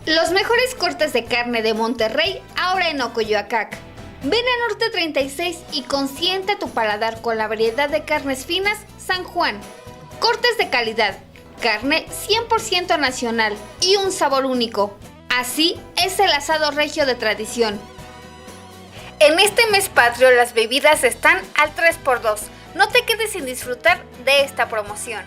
Los mejores cortes de carne de Monterrey, ahora en Ocoyoacac. Ven a Norte 36 y consiente tu paladar con la variedad de carnes finas San Juan. Cortes de calidad, carne 100% nacional y un sabor único. Así es el asado regio de tradición. En este mes patrio las bebidas están al 3x2. No te quedes sin disfrutar de esta promoción.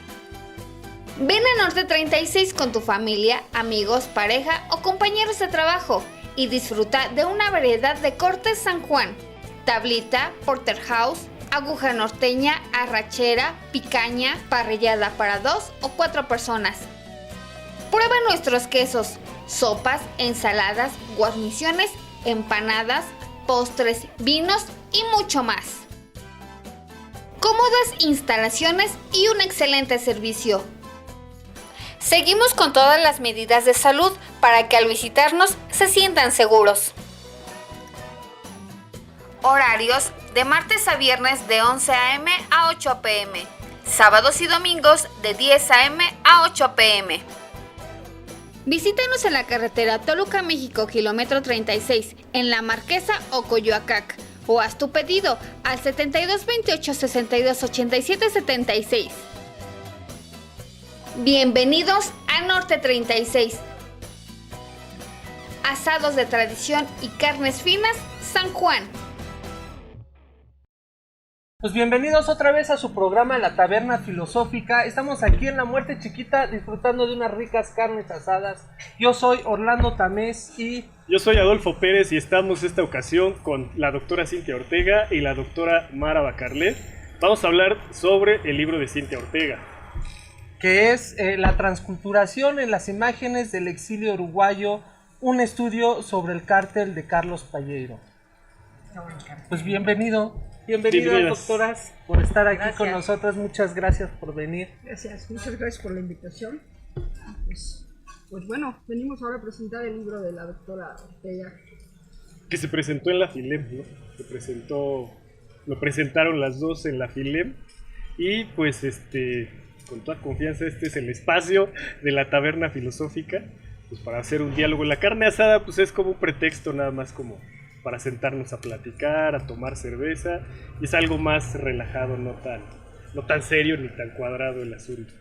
Ven a Norte 36 con tu familia, amigos, pareja o compañeros de trabajo y disfruta de una variedad de cortes San Juan. Tablita, porterhouse, aguja norteña, arrachera, picaña, parrillada para 2 o 4 personas. Prueba nuestros quesos, sopas, ensaladas, guarniciones, empanadas, postres, vinos y mucho más. Cómodas instalaciones y un excelente servicio. Seguimos con todas las medidas de salud para que al visitarnos se sientan seguros. Horarios de martes a viernes de 11 a.m. a 8 p.m. Sábados y domingos de 10 a.m. a 8 p.m. Visítanos en la carretera Toluca, México, kilómetro 36, en La Marquesa, Ocoyoacac, o haz tu pedido al 72 28 62 87 76. Bienvenidos a Norte 36. Asados de tradición y carnes finas, San Juan. Pues bienvenidos otra vez a su programa La Taberna Filosófica. Estamos aquí en La Muerte Chiquita disfrutando de unas ricas carnes asadas. Yo soy Orlando Tamés y... Yo soy Adolfo Pérez y estamos esta ocasión con la doctora Cintia Ortega y la doctora Mara Bacarlet. Vamos a hablar sobre el libro de Cintia Ortega, que es la transculturación en las imágenes del exilio uruguayo, un estudio sobre el cártel de Carlos Palleiro. Pues bienvenidas doctoras por estar aquí con nosotras, muchas gracias por venir. Muchas gracias por la invitación. Pues bueno, venimos ahora a presentar el libro de la doctora Ortega. que se presentó en la FILEM, ¿no? Lo presentaron las dos en la FILEM y pues con toda confianza este es el espacio de la taberna filosófica, pues para hacer un diálogo. La carne asada pues es como un pretexto nada más como para sentarnos a platicar, a tomar cerveza, y es algo más relajado, no tan serio ni tan cuadrado el asunto.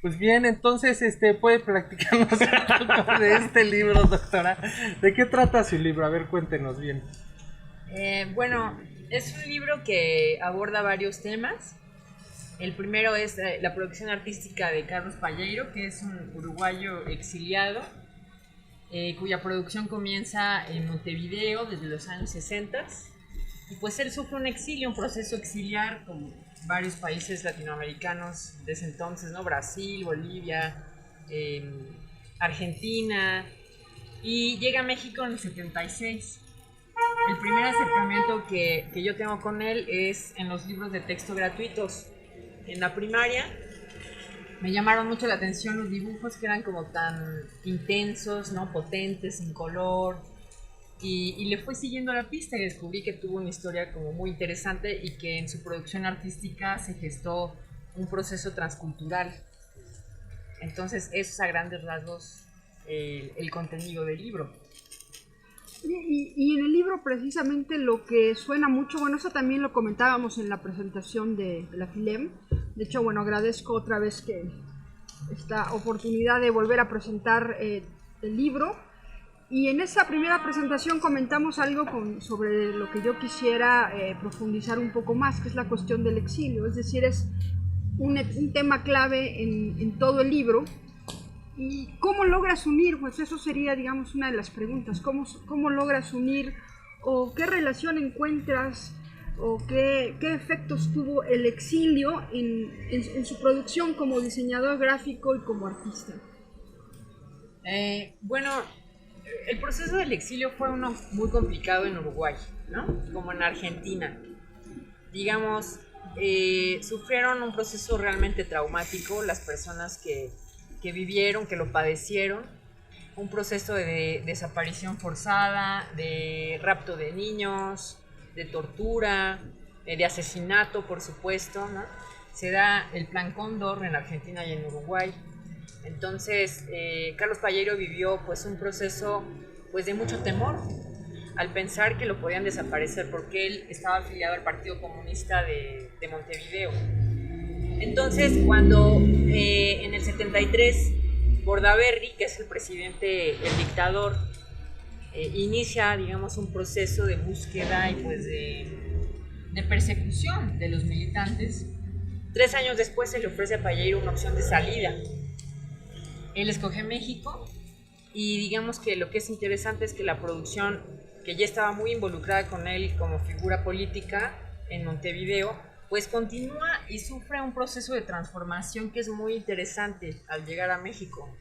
Pues bien, entonces puede platicarnos un poco de este libro, doctora. ¿De qué trata su libro? A ver, cuéntenos bien. Bueno, es un libro que aborda varios temas. El primero es la producción artística de Carlos Palleiro, que es un uruguayo exiliado, cuya producción comienza en Montevideo desde los años 60. Y pues él sufre un exilio, un proceso exiliar como varios países latinoamericanos de ese entonces, ¿no? Brasil, Bolivia, Argentina, y llega a México en el 76. El primer acercamiento que yo tengo con él es en los libros de texto gratuitos. En la primaria me llamaron mucho la atención los dibujos que eran como tan intensos, ¿no? Potentes, sin color, y le fui siguiendo la pista y descubrí que tuvo una historia como muy interesante y que en su producción artística se gestó un proceso transcultural. Entonces eso es a grandes rasgos el contenido del libro. Y en el libro precisamente lo que suena mucho, bueno, eso también lo comentábamos en la presentación de la FILEM. De hecho, bueno, agradezco otra vez que esta oportunidad de volver a presentar el libro. Y en esa primera presentación comentamos algo sobre lo que yo quisiera profundizar un poco más, que es la cuestión del exilio. Es decir, es un tema clave en todo el libro. ¿Y cómo logras unir? Pues eso sería, digamos, una de las preguntas. ¿Cómo logras unir o qué relación encuentras o qué efectos tuvo el exilio en su producción como diseñador gráfico y como artista? Bueno, el proceso del exilio fue uno muy complicado en Uruguay, ¿no? Como en Argentina. Digamos, sufrieron un proceso realmente traumático las personas que vivieron, que lo padecieron, un proceso de desaparición forzada, de rapto de niños, de tortura, de asesinato, por supuesto, ¿no? Se da el Plan Cóndor en Argentina y en Uruguay. Entonces, Carlos Pallero vivió pues un proceso pues de mucho temor al pensar que lo podían desaparecer porque él estaba afiliado al Partido Comunista de Montevideo. Entonces, cuando en el 73 Bordaberry, que es el presidente, el dictador, inicia, digamos, un proceso de búsqueda y pues de persecución de los militantes, 3 años después se le ofrece a Pallero una opción de salida. Él escoge México y digamos que lo que es interesante es que la producción, que ya estaba muy involucrada con él como figura política en Montevideo, pues continúa y sufre un proceso de transformación que es muy interesante al llegar a México.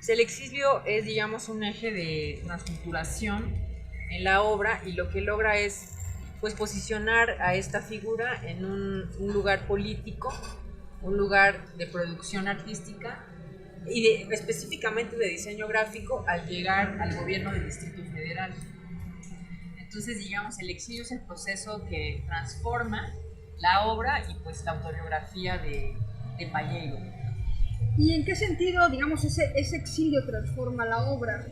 El exilio es, digamos, un eje de transculturación en la obra y lo que logra es pues posicionar a esta figura en un lugar político, un lugar de producción artística y específicamente de diseño gráfico al llegar al gobierno del Distrito Federal. Entonces, digamos, el exilio es el proceso que transforma la obra y pues la autobiografía de Pallero. ¿Y en qué sentido, digamos, ese exilio transforma la obra?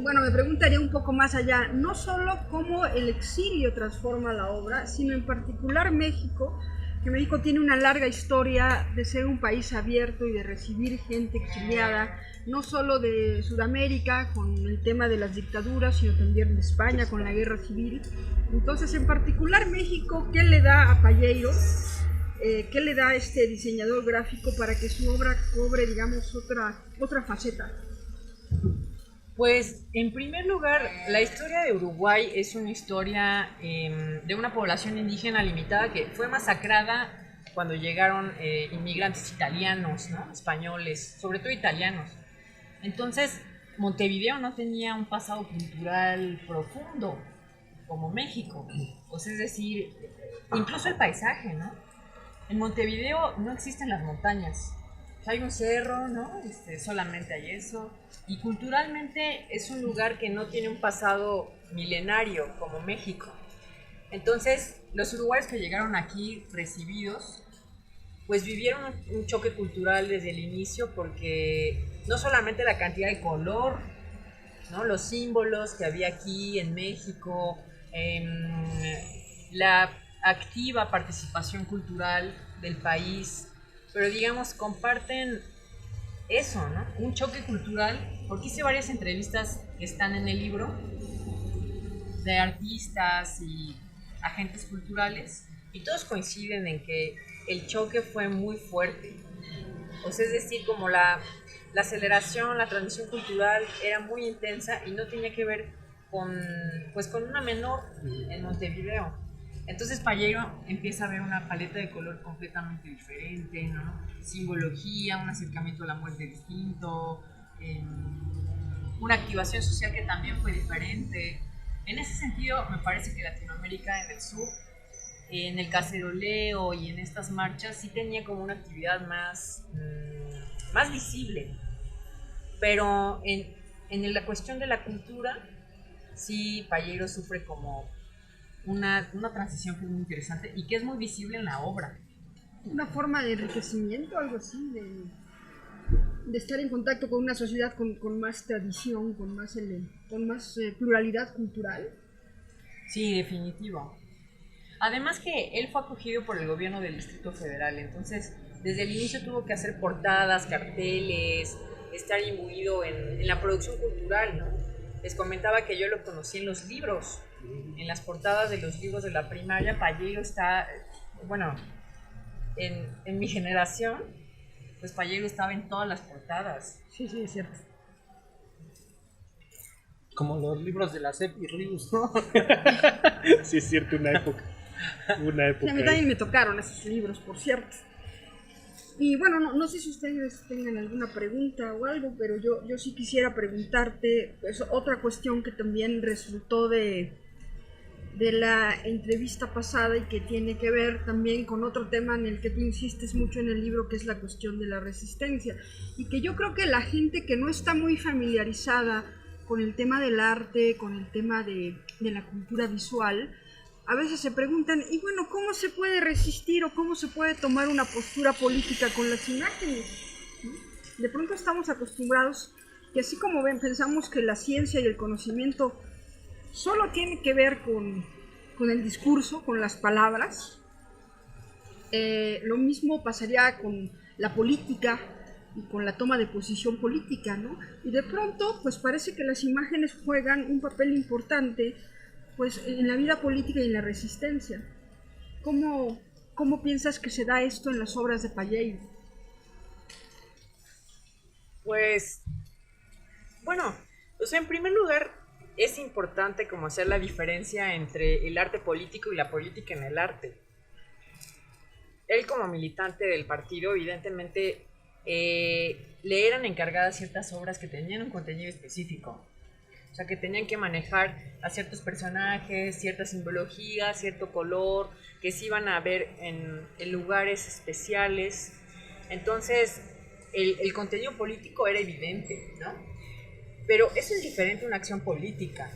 Bueno, me preguntaría un poco más allá, no solo cómo el exilio transforma la obra, sino en particular México, que México tiene una larga historia de ser un país abierto y de recibir gente exiliada, no solo de Sudamérica, con el tema de las dictaduras, sino también de España, con la guerra civil. Entonces, en particular México, ¿qué le da a Pallero? ¿Qué le da a este diseñador gráfico para que su obra cobre, digamos, otra faceta? Pues, en primer lugar, la historia de Uruguay es una historia de una población indígena limitada que fue masacrada cuando llegaron inmigrantes italianos, ¿no? Españoles, sobre todo italianos. Entonces, Montevideo no tenía un pasado cultural profundo como México. O sea, es decir, incluso el paisaje, ¿no? En Montevideo no existen las montañas. Hay un cerro, ¿no? Solamente hay eso. Y culturalmente es un lugar que no tiene un pasado milenario como México. Entonces, los uruguayos que llegaron aquí recibidos, pues vivieron un choque cultural desde el inicio porque no solamente la cantidad de color, ¿no? Los símbolos que había aquí en México, la activa participación cultural del país, pero digamos comparten eso, ¿no? Un choque cultural, porque hice varias entrevistas que están en el libro de artistas y agentes culturales y todos coinciden en que el choque fue muy fuerte. O sea, es decir, como la aceleración, la transmisión cultural era muy intensa y no tenía que ver con una menor en Montevideo. Entonces Pallero empieza a ver una paleta de color completamente diferente, ¿no? Simbología, un acercamiento a la muerte distinto, una activación social que también fue diferente. En ese sentido, me parece que Latinoamérica en el sur, en el caceroleo y en estas marchas, sí tenía como una actividad más visible. Pero en la cuestión de la cultura, sí Pallero sufre como una transición que es muy interesante y que es muy visible en la obra. Una forma de enriquecimiento, algo así, de estar en contacto con una sociedad con más tradición, con más pluralidad cultural. Sí, definitivo. Además que él fue acogido por el gobierno del Distrito Federal, entonces desde el inicio tuvo que hacer portadas, carteles, estar imbuido en la producción cultural, ¿no? Les comentaba que yo lo conocí en los libros, en las portadas de los libros de la primaria. Pallero está, bueno, en mi generación, pues Pallero estaba en todas las portadas. Sí, es cierto. Como los libros de la SEP y Rius, ¿no? Sí, es cierto, una época. Sí, a mí también me tocaron esos libros, por cierto. Y bueno, no sé si ustedes tengan alguna pregunta o algo, pero yo sí quisiera preguntarte pues, otra cuestión que también resultó de la entrevista pasada y que tiene que ver también con otro tema en el que tú insistes mucho en el libro, que es la cuestión de la resistencia. Y que yo creo que la gente que no está muy familiarizada con el tema del arte, con el tema de la cultura visual, a veces se preguntan, y bueno, ¿cómo se puede resistir o cómo se puede tomar una postura política con las imágenes? de pronto estamos acostumbrados que así como pensamos que la ciencia y el conocimiento solo tiene que ver con el discurso, con las palabras, lo mismo pasaría con la política y con la toma de posición política, ¿no? Y de pronto, pues parece que las imágenes juegan un papel importante, pues, en la vida política y en la resistencia. ¿Cómo piensas que se da esto en las obras de Palleiro? Pues, bueno, o sea, en primer lugar, es importante como hacer la diferencia entre el arte político y la política en el arte. Él como militante del partido, evidentemente, le eran encargadas ciertas obras que tenían un contenido específico. O sea, que tenían que manejar a ciertos personajes, cierta simbología, cierto color, que se iban a ver en lugares especiales. Entonces, el contenido político era evidente, ¿no? Pero eso es diferente a una acción política.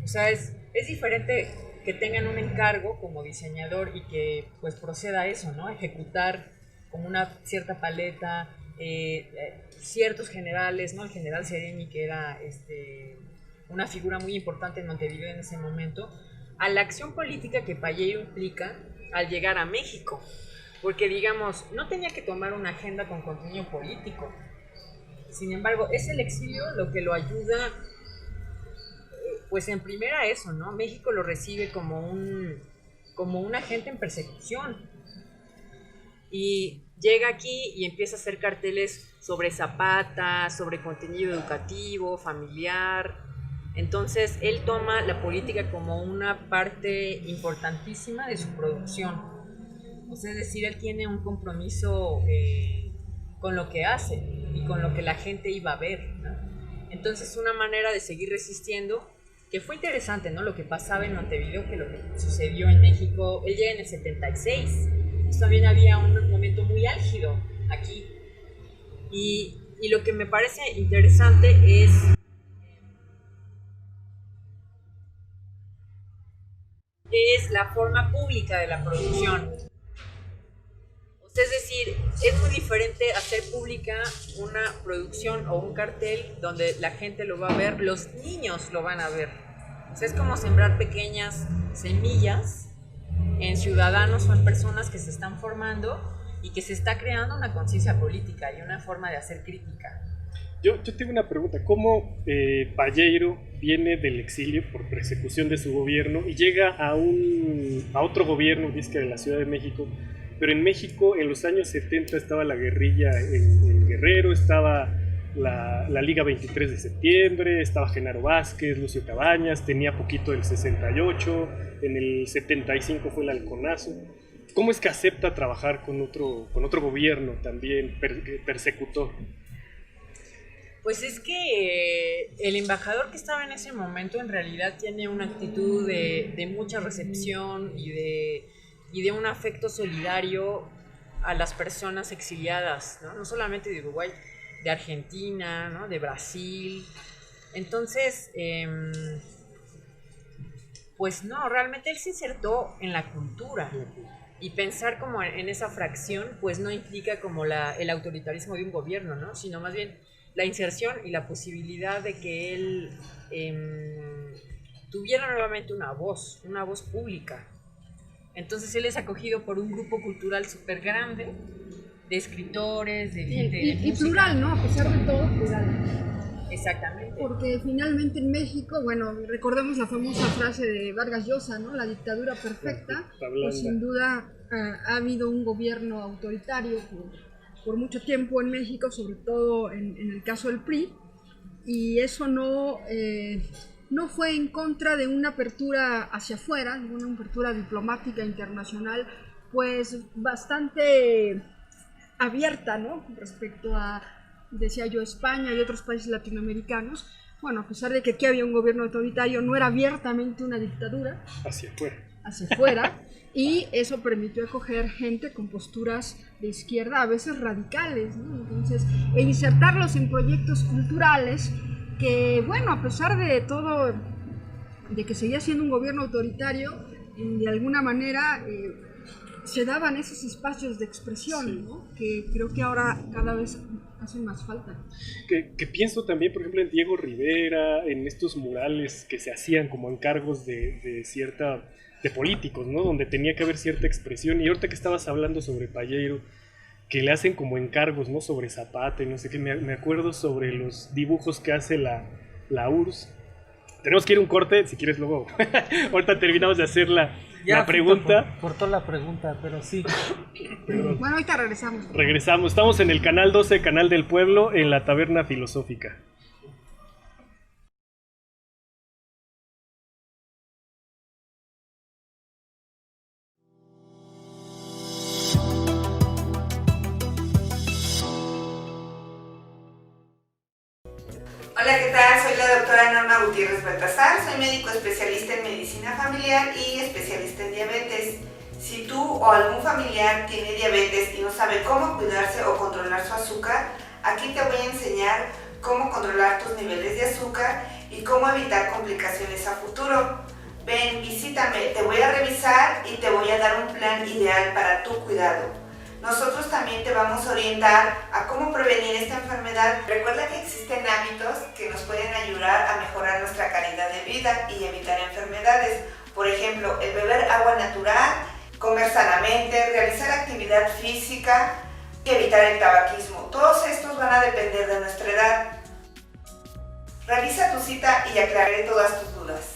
O sea, es diferente que tengan un encargo como diseñador y que pues proceda a eso, ¿no? Ejecutar como una cierta paleta, ciertos generales, ¿no? El general Sereni, que era una figura muy importante en Montevideo en ese momento, a la acción política que Palleiro implica al llegar a México. Porque, digamos, no tenía que tomar una agenda con contenido político. Sin embargo, es el exilio lo que lo ayuda, pues en primera eso, ¿no? México lo recibe como un agente en persecución. Y llega aquí y empieza a hacer carteles sobre Zapata, sobre contenido educativo, familiar. Entonces, él toma la política como una parte importantísima de su producción. O sea, es decir, él tiene un compromiso con lo que hace y con lo que la gente iba a ver, ¿no? Entonces, una manera de seguir resistiendo, que fue interesante, ¿no? Lo que pasaba en Montevideo, que lo que sucedió en México, él llega en el 76, pues también había un momento muy álgido aquí. Y lo que me parece interesante es la forma pública de la producción. Es decir, es muy diferente hacer pública una producción o un cartel donde la gente lo va a ver, los niños lo van a ver. O sea, es como sembrar pequeñas semillas en ciudadanos o en personas que se están formando y que se está creando una conciencia política y una forma de hacer crítica. Yo tengo una pregunta. ¿Cómo Palleiro viene del exilio por persecución de su gobierno y llega a otro gobierno, dice, de la Ciudad de México? Pero en México, en los años 70, estaba la guerrilla en Guerrero, estaba la Liga 23 de septiembre, estaba Genaro Vázquez, Lucio Cabañas, tenía poquito el 68, en el 75 fue el halconazo. ¿Cómo es que acepta trabajar con otro gobierno también persecutor? Pues es que el embajador que estaba en ese momento en realidad tiene una actitud de mucha recepción y de un afecto solidario a las personas exiliadas, ¿no? No solamente de Uruguay, de Argentina, ¿no? De Brasil. Entonces, pues no, realmente él se insertó en la cultura. Y pensar como en esa fracción, pues no implica como el autoritarismo de un gobierno, ¿no? Sino más bien la inserción y la posibilidad de que él tuviera nuevamente una voz pública. Entonces él es acogido por un grupo cultural súper grande, de escritores, de gente de música. Y plural, ¿no? A pesar de todo, plural. Exactamente. Porque finalmente en México, bueno, recordemos la famosa frase de Vargas Llosa, ¿no? La dictadura perfecta. Pues sin duda ha habido un gobierno autoritario por mucho tiempo en México, sobre todo en el caso del PRI, y eso no fue en contra de una apertura hacia afuera, una apertura diplomática internacional, pues bastante abierta, ¿no? Respecto a, decía yo, España y otros países latinoamericanos. Bueno, a pesar de que aquí había un gobierno autoritario, no era abiertamente una dictadura. Hacia afuera. Y eso permitió acoger gente con posturas de izquierda, a veces radicales, ¿no? Entonces, e insertarlos en proyectos culturales que, bueno, a pesar de todo, de que seguía siendo un gobierno autoritario, de alguna manera se daban esos espacios de expresión, Sí. ¿no? Que creo que ahora cada vez hacen más falta. Que pienso también, por ejemplo, en Diego Rivera, en estos murales que se hacían como encargos de políticos, ¿no? Donde tenía que haber cierta expresión. Y ahorita que estabas hablando sobre Palleiro, que le hacen como encargos, ¿no? Sobre Zapata y no sé qué, me acuerdo sobre los dibujos que hace la URSS. Tenemos que ir a un corte, si quieres luego. Ahorita terminamos de hacer la pregunta. Cortó la pregunta, pero sí. Bueno, ahorita regresamos. Regresamos, estamos en el canal 12, Canal del Pueblo, en la Taberna Filosófica. Hola, ¿qué tal? Soy la doctora Norma Gutiérrez Baltasar, soy médico especialista en medicina familiar y especialista en diabetes. Si tú o algún familiar tiene diabetes y no sabe cómo cuidarse o controlar su azúcar, aquí te voy a enseñar cómo controlar tus niveles de azúcar y cómo evitar complicaciones a futuro. Ven, visítame, te voy a revisar y te voy a dar un plan ideal para tu cuidado. Nosotros también te vamos a orientar a cómo prevenir esta enfermedad. Recuerda que existen hábitos que nos pueden ayudar a mejorar nuestra calidad de vida y evitar enfermedades. Por ejemplo, el beber agua natural, comer sanamente, realizar actividad física y evitar el tabaquismo. Todos estos van a depender de nuestra edad. Realiza tu cita y aclararé todas tus dudas.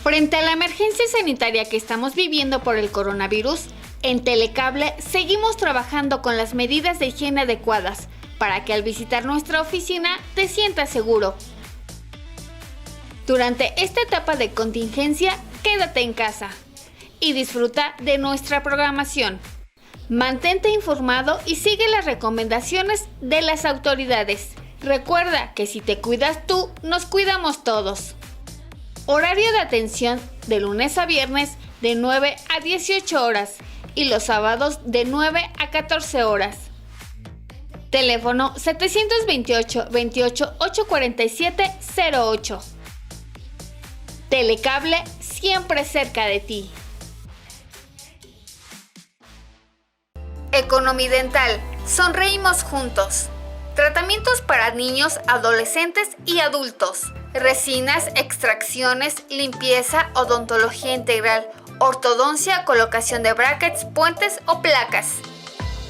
Frente a la emergencia sanitaria que estamos viviendo por el coronavirus, en Telecable seguimos trabajando con las medidas de higiene adecuadas para que al visitar nuestra oficina te sientas seguro. Durante esta etapa de contingencia, quédate en casa y disfruta de nuestra programación. Mantente informado y sigue las recomendaciones de las autoridades. Recuerda que si te cuidas tú, nos cuidamos todos. Horario de atención de lunes a viernes de 9 a 18 horas y los sábados de 9 a 14 horas. Teléfono 728 28 847 08. Telecable, siempre cerca de ti. Economidental, sonreímos juntos. Tratamientos para niños, adolescentes y adultos. Resinas, extracciones, limpieza, odontología integral, ortodoncia, colocación de brackets, puentes o placas.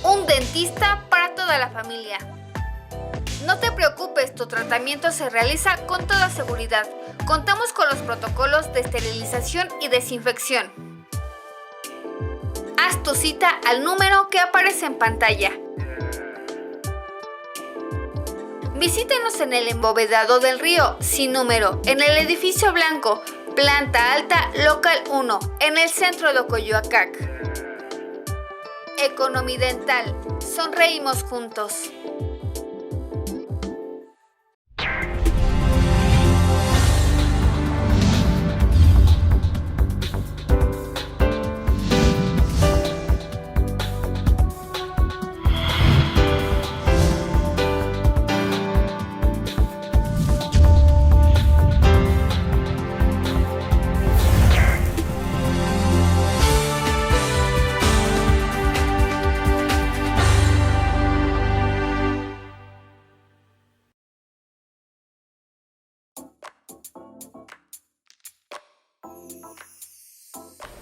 Un dentista para toda la familia. No te preocupes, tu tratamiento se realiza con toda seguridad. Contamos con los protocolos de esterilización y desinfección. Haz tu cita al número que aparece en pantalla. Visítenos en el Embovedado del Río, sin número, en el edificio blanco, planta alta, local 1, en el centro de Coyoacac. Economidental, sonreímos juntos.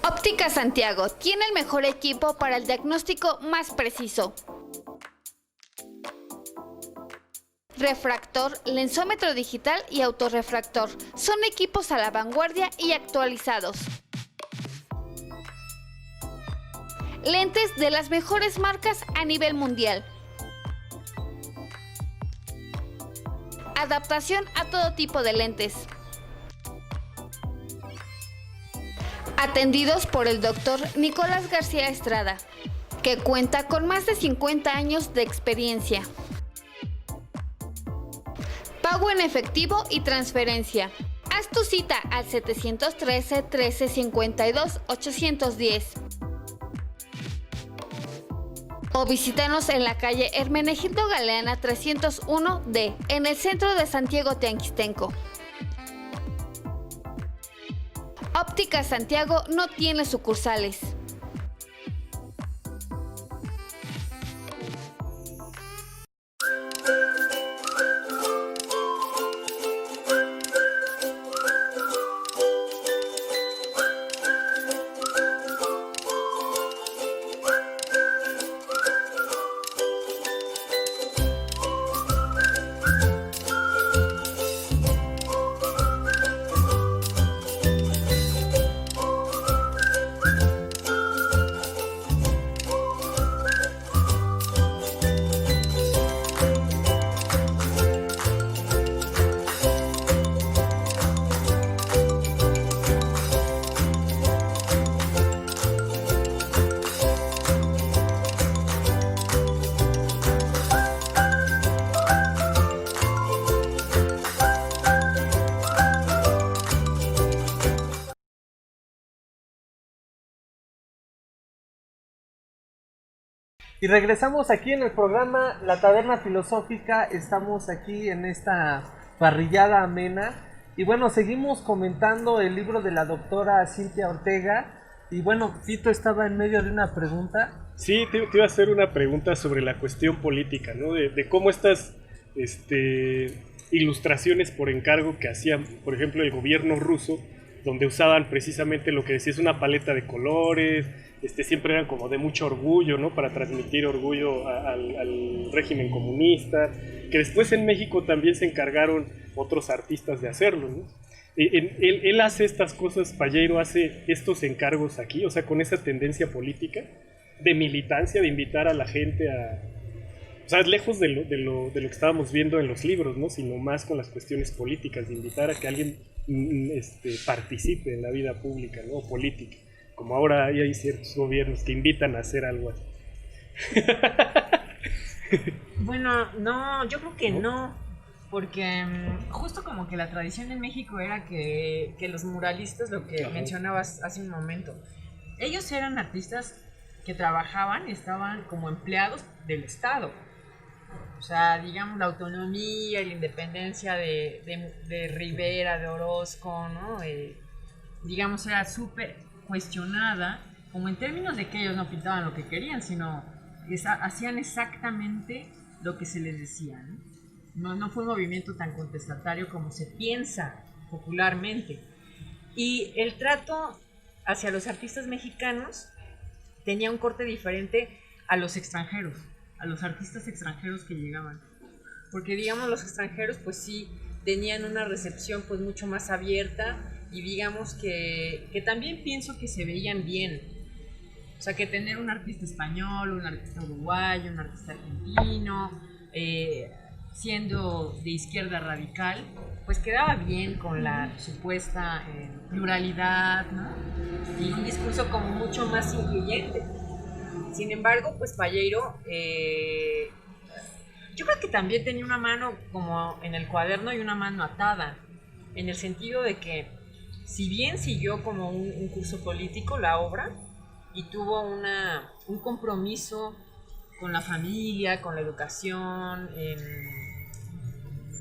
Óptica Santiago tiene el mejor equipo para el diagnóstico más preciso. refractor, lensómetro digital y autorrefractor. Son equipos a la vanguardia y actualizados. Lentes de las mejores marcas a nivel mundial. Adaptación a todo tipo de lentes. Atendidos por el Dr. Nicolás García Estrada, que cuenta con más de 50 años de experiencia. Pago en efectivo y transferencia. Haz tu cita al 713-1352-810. O visítanos en la calle Hermenegildo Galeana 301D, en el centro de Santiago Teanquistenco. Óptica Santiago no tiene sucursales. Y regresamos aquí en el programa La Taberna Filosófica. Estamos aquí en esta parrillada amena. Y bueno, seguimos comentando el libro de la doctora Cintia Ortega. Y bueno, Fito estaba en medio de una pregunta. Sí, te iba a hacer una pregunta sobre la cuestión política, ¿no? De cómo estas ilustraciones por encargo que hacían, por ejemplo, el gobierno ruso, donde usaban precisamente lo que decía es una paleta de colores, siempre eran como de mucho orgullo, ¿no? Para transmitir orgullo al régimen comunista, que después en México también se encargaron otros artistas de hacerlo, ¿no? Él hace estas cosas, Palleiro hace estos encargos aquí, o sea, con esa tendencia política, de militancia, de invitar a la gente a... O sea, lejos de lo que estábamos viendo en los libros, ¿no? Sino más con las cuestiones políticas, de invitar a que alguien participe en la vida pública, ¿no? O política. Como ahora hay ciertos gobiernos que invitan a hacer algo así. Bueno, no, yo creo que no, porque justo como que la tradición en México era que los muralistas, lo que mencionabas hace un momento, ellos eran artistas que trabajaban, estaban como empleados del Estado. O sea, digamos, la autonomía y la independencia de Rivera, de Orozco, ¿no? Digamos, era súper cuestionada, como en términos de que ellos no pintaban lo que querían, sino hacían exactamente lo que se les decía, ¿no? No fue un movimiento tan contestatario como se piensa popularmente. Y el trato hacia los artistas mexicanos tenía un corte diferente a los extranjeros, a los artistas extranjeros que llegaban. Porque, digamos, los extranjeros, pues sí, tenían una recepción pues mucho más abierta y digamos que también pienso que se veían bien. O sea, que tener un artista español, un artista uruguayo, un artista argentino, siendo de izquierda radical, pues quedaba bien con la supuesta pluralidad, ¿no? Y un discurso como mucho más incluyente. Sin embargo, pues Palleiro, yo creo que también tenía una mano como en el cuaderno y una mano atada, en el sentido de que si bien siguió como un curso político la obra y tuvo un compromiso con la familia, con la educación,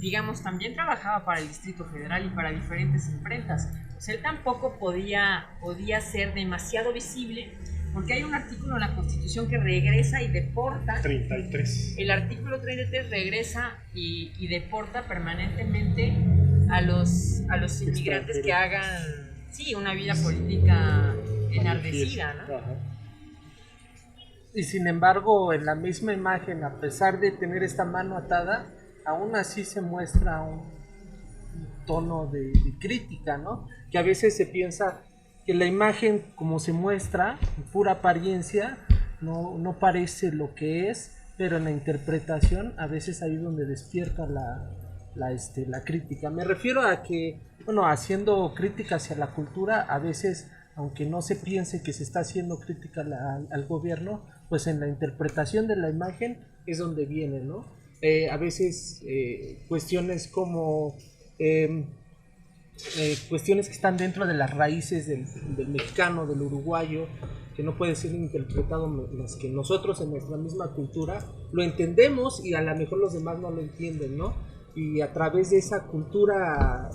digamos, también trabajaba para el Distrito Federal y para diferentes imprentas. O sea, él tampoco podía ser demasiado visible, porque hay un artículo en la Constitución que regresa y deporta. 33. El artículo 33 regresa y deporta permanentemente a los inmigrantes que hagan, sí, una vida política enardecida, ¿no? Ajá. Y sin embargo, en la misma imagen, a pesar de tener esta mano atada, aún así se muestra un tono de crítica, ¿no? Que a veces se piensa que la imagen como se muestra, en pura apariencia, no parece lo que es, pero en la interpretación a veces ahí es donde despierta la crítica. Me refiero a que, bueno, haciendo crítica hacia la cultura, a veces, aunque no se piense que se está haciendo crítica al gobierno, pues en la interpretación de la imagen es donde viene, ¿no? A veces cuestiones como cuestiones que están dentro de las raíces del mexicano, del uruguayo, que no puede ser interpretado más que nosotros en nuestra misma cultura lo entendemos y a lo mejor los demás no lo entienden, ¿no? Y a través de esa cultura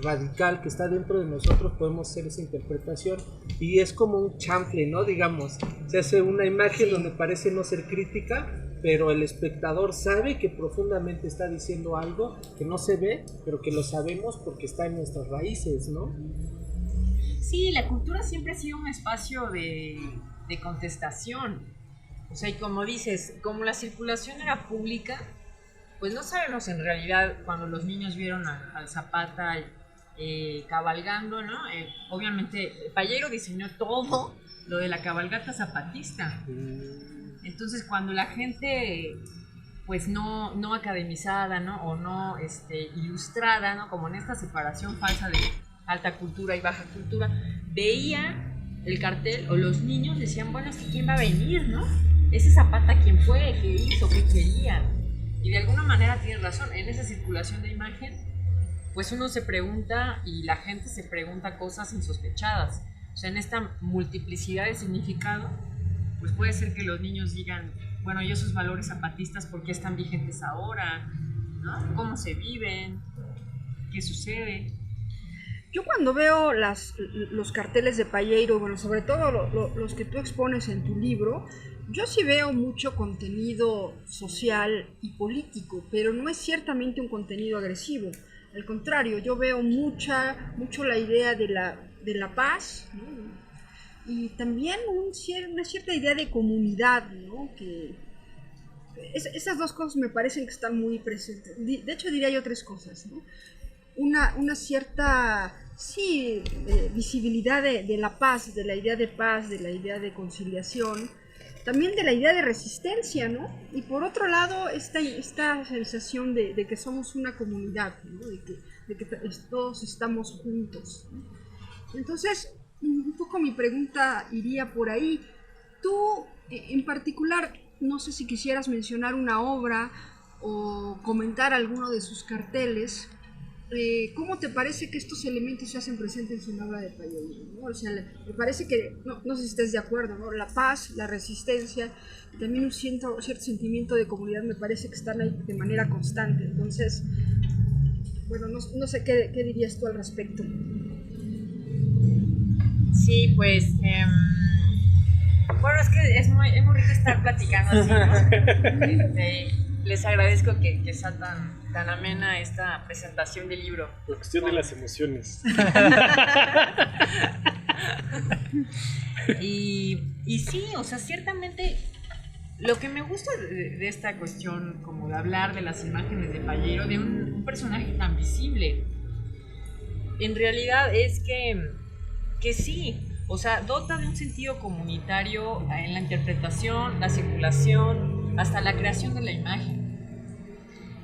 radical que está dentro de nosotros podemos hacer esa interpretación y es como un chanfle, ¿no? Digamos, se hace una imagen donde parece no ser crítica, pero el espectador sabe que profundamente está diciendo algo que no se ve, pero que lo sabemos porque está en nuestras raíces, ¿no? Sí, la cultura siempre ha sido un espacio de contestación. O sea, y como dices, como la circulación era pública, pues no sabemos en realidad cuando los niños vieron al Zapata cabalgando, ¿no? Obviamente, Payero diseñó todo lo de la cabalgata zapatista. Entonces, cuando la gente, pues no academizada, ¿no? O no ilustrada, ¿no? Como en esta separación falsa de alta cultura y baja cultura, veía el cartel o los niños decían, bueno, es que ¿quién va a venir, no? Ese Zapata, ¿quién fue? ¿Qué hizo? ¿Qué quería? Y de alguna manera tienes razón, en esa circulación de imagen, pues uno se pregunta y la gente se pregunta cosas insospechadas. O sea, en esta multiplicidad de significado, pues puede ser que los niños digan, bueno, ¿y esos valores zapatistas por qué están vigentes ahora? ¿No? ¿Cómo se viven? ¿Qué sucede? Yo cuando veo los carteles de Payero, bueno, sobre todo los que tú expones en tu libro, yo sí veo mucho contenido social y político, pero no es ciertamente un contenido agresivo. Al contrario, yo veo mucho la idea de la paz, ¿no? Y también una cierta idea de comunidad, ¿no? Que esas dos cosas me parecen que están muy presentes. De hecho, diría yo tres cosas, ¿no? Una cierta, sí, visibilidad de la paz, de la idea de paz, de la idea de conciliación, también de la idea de resistencia, ¿no? Y por otro lado, esta sensación de que somos una comunidad, ¿no? De que todos estamos juntos, ¿no? Entonces, un poco mi pregunta iría por ahí. Tú, en particular, no sé si quisieras mencionar una obra o comentar alguno de sus carteles. ¿Cómo te parece que estos elementos se hacen presentes en la obra de Payero, ¿no? O sea, me parece que, no sé si estés de acuerdo, ¿no? La paz, la resistencia, y también un cierto sentimiento de comunidad me parece que están ahí de manera constante. Entonces, bueno, no sé qué dirías tú al respecto. Sí, pues, bueno, es que es muy rico estar platicando así, ¿no? Les agradezco que sea tan amena esta presentación del libro. La cuestión de las emociones. Y sí, o sea, ciertamente lo que me gusta de esta cuestión, como de hablar de las imágenes de Payero, de un personaje tan visible, en realidad es que sí, o sea, dota de un sentido comunitario en la interpretación, la circulación, hasta la creación de la imagen.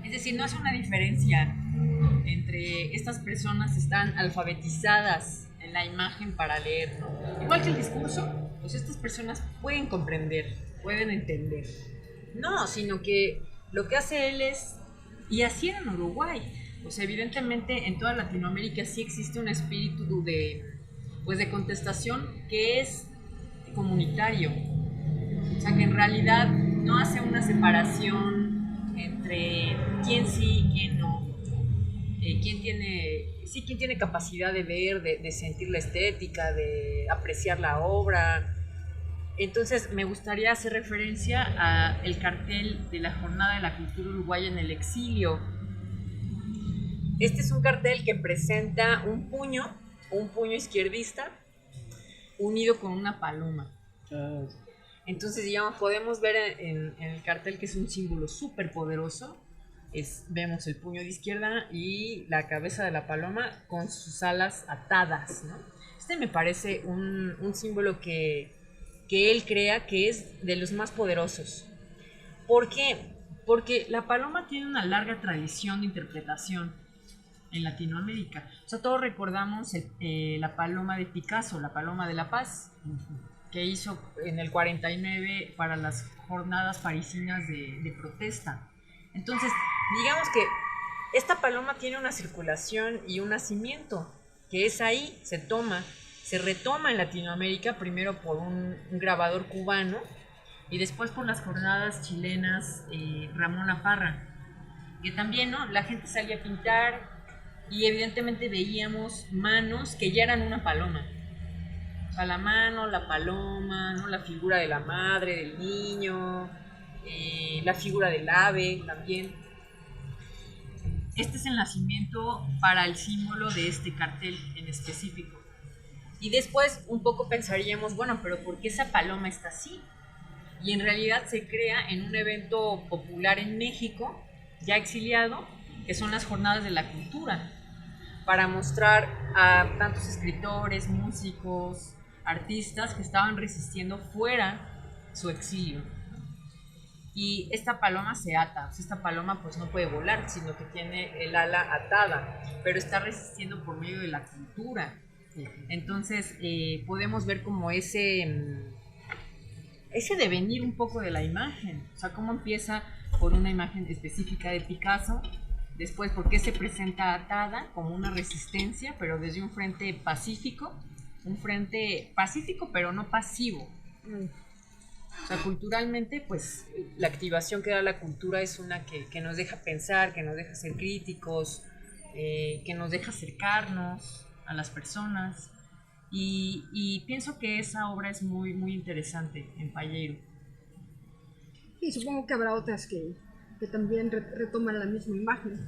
Es decir, no hace una diferencia entre estas personas que están alfabetizadas en la imagen para leer, ¿no? Igual que el discurso, pues estas personas pueden comprender, pueden entender. No, sino que lo que hace él es, y así era en Uruguay, o sea, evidentemente en toda Latinoamérica sí existe un espíritu de contestación que es comunitario. O sea, que en realidad no hace una separación entre quién sí y quién no, quién tiene capacidad de ver, de sentir la estética, de apreciar la obra. Entonces me gustaría hacer referencia al cartel de la Jornada de la Cultura Uruguaya en el Exilio. Este es un cartel que presenta un puño izquierdista unido con una paloma. Entonces, digamos, podemos ver en el cartel que es un símbolo súper poderoso vemos el puño de izquierda y la cabeza de la paloma con sus alas atadas, ¿no? Me parece un símbolo que él crea que es de los más poderosos. ¿Por qué? Porque la paloma tiene una larga tradición de interpretación en Latinoamérica. O sea, todos recordamos la paloma de Picasso, la paloma de la paz, que hizo en el 49 para las jornadas parisinas de protesta. Entonces, digamos que esta paloma tiene una circulación y un nacimiento, que es ahí, se retoma en Latinoamérica, primero por un grabador cubano y después por las jornadas chilenas Ramón Parra, que también, ¿no?, la gente salía a pintar y evidentemente veíamos manos que ya eran una paloma. O sea, la mano, la paloma, ¿no?, la figura de la madre, del niño, la figura del ave también. Este es el nacimiento para el símbolo de este cartel en específico. Y después un poco pensaríamos, bueno, pero ¿por qué esa paloma está así? Y en realidad se crea en un evento popular en México, ya exiliado, que son las Jornadas de la Cultura, para mostrar a tantos escritores, músicos, artistas que estaban resistiendo fuera su exilio. Y esta paloma se ata, esta paloma pues no puede volar, sino que tiene el ala atada, pero está resistiendo por medio de la cultura. Entonces podemos ver como ese devenir un poco de la imagen, o sea, cómo empieza por una imagen específica de Picasso, después por qué se presenta atada como una resistencia, pero desde un frente pacífico, pero no pasivo. O sea, culturalmente, pues la activación que da la cultura es una que nos deja pensar, que nos deja ser críticos, que nos deja acercarnos a las personas, y pienso que esa obra es muy, muy interesante en Palleiro. Y supongo que habrá otras que también retoman la misma imagen.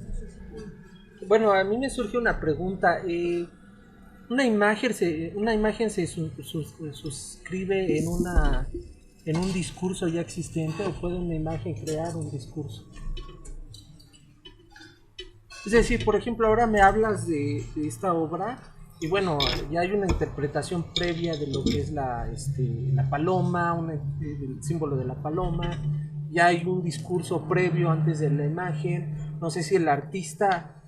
Bueno, a mí me surge una pregunta. ¿Una imagen se suscribe en un discurso ya existente, o puede una imagen crear un discurso? Es decir, por ejemplo, ahora me hablas de esta obra y bueno, ya hay una interpretación previa de lo que es la paloma, el símbolo de la paloma, ya hay un discurso previo antes de la imagen. No sé si el artista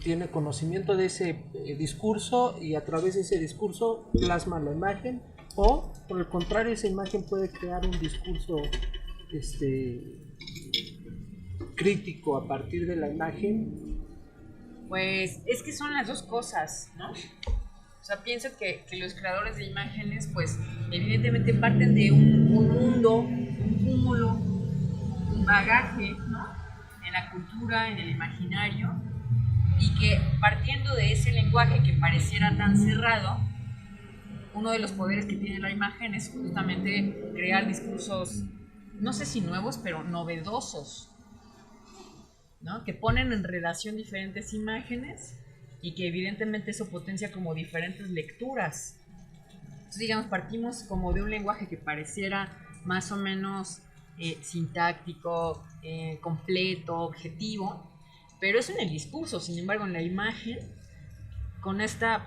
tiene conocimiento de ese discurso y a través de ese discurso plasma la imagen, o por el contrario, esa imagen puede crear un discurso crítico a partir de la imagen. Pues es que son las dos cosas, ¿no? O sea, pienso que los creadores de imágenes, pues evidentemente parten de un mundo, un cúmulo, un bagaje, ¿no?, en la cultura, en el imaginario, y que partiendo de ese lenguaje que pareciera tan cerrado, uno de los poderes que tiene la imagen es justamente crear discursos, no sé si nuevos, pero novedosos, ¿no?, que ponen en relación diferentes imágenes y que evidentemente eso potencia como diferentes lecturas. Entonces, digamos, partimos como de un lenguaje que pareciera más o menos sintáctico, completo, objetivo, pero eso en el discurso. Sin embargo, en la imagen, con esta